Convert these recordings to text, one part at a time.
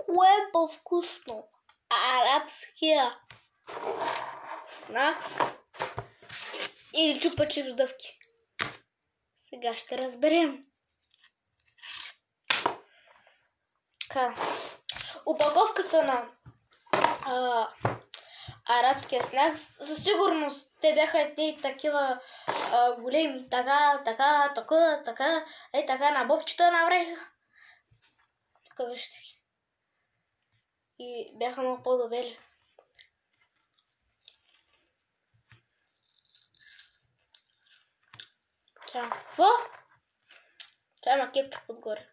кое е по-вкусно? Арабския снакс или чупа чипс дъвки? Сега ще разберем. Така. Опаковката на арабския снакс, със сигурност те бяха едни такива големи, така, така на бобчета навреха. Така вижте. И бяха много по-добели. Какво? Това има кепчук отгоре.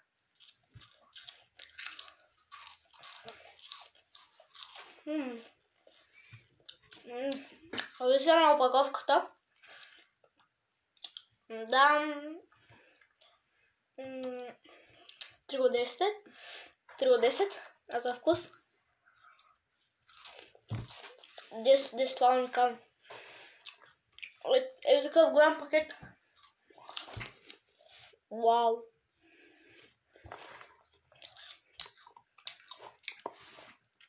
Обясня на опаковката. Дам 3 от 10, а за вкус 10 това уникално. Е такъв голям пакет. Вау!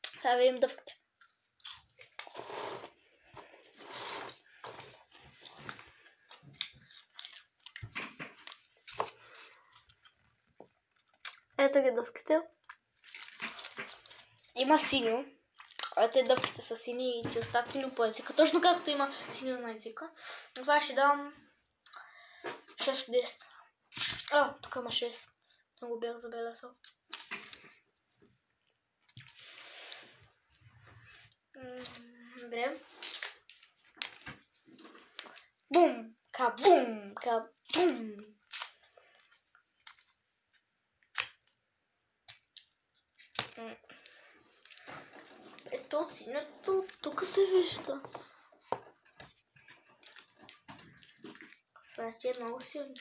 Сега видим дъвките. Ето ги дъвките. Има синьо. Те дъвките са сини и ти остават синьо по езика. Точно както има синьо на езика. Това ще дам 6 от 10. Тук има 6. Не го бях забелязал. Добре. Бум! Кабум! Кабум! Ето синято, тук се вижда. Значи е много силно.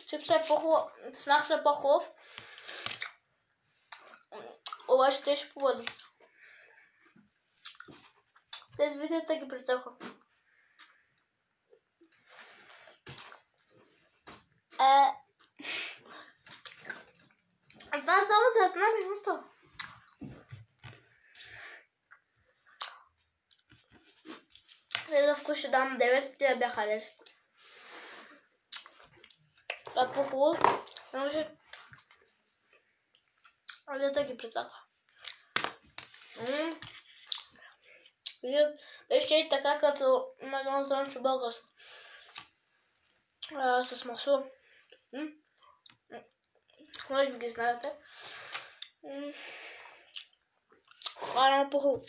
Чипсът е по-хубав, снаксът е по-хубав, обаче те ще повъдат. Тези видеята ги прецелха. Това само за една минута. За вкус ще дам 9, те бяха 10. Това е по-хубаво. Да ги прецака. Ще и така като Макдоналдс бургър с масло. Може би ги знаете. Това е много по-хубаво.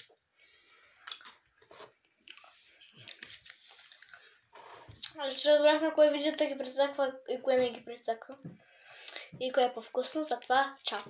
Ще разбрахме кое виждате ги прецаква и кое не ги прецаква. И кое е по-вкусно, затова чао!